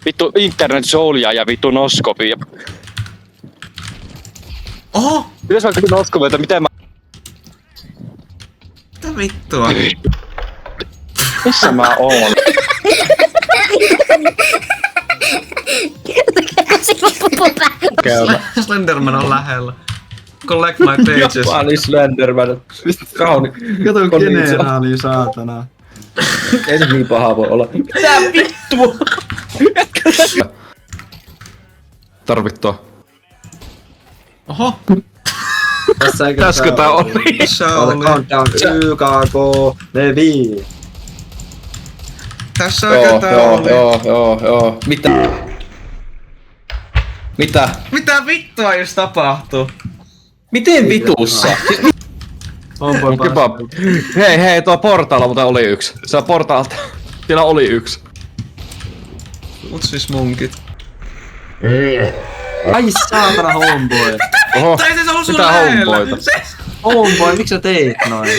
Vittu internet soulia ja vittu noskopia. Oho! Pitäis vaikka noskopia, että miten mä... Mitä vittua? Missä mä oon? Slenderman on lähellä. Collect my pages. Jopa Slenderman. Kauni. Kato generaali, saatana. Ei se niin paha voi olla. Mitä vittua? Tarvittua. Oho! Täskö tää oli? Shaolin. Countdown, YKK, Levi. Tässä oikein tää oli. Joo. Mitä? Mitä vittua jos tapahtuu? Miten vitussa? Homeboy Kebab. Hei, tuo portaalla muuten oli yksi. Se on portaalta. Siellä oli yksi. Mut siis munkit. Ai saatana homeboy. Oho. Tai se osuu Mitä lähellä! homeboita? Se Homeboy, miksi sä teit noin?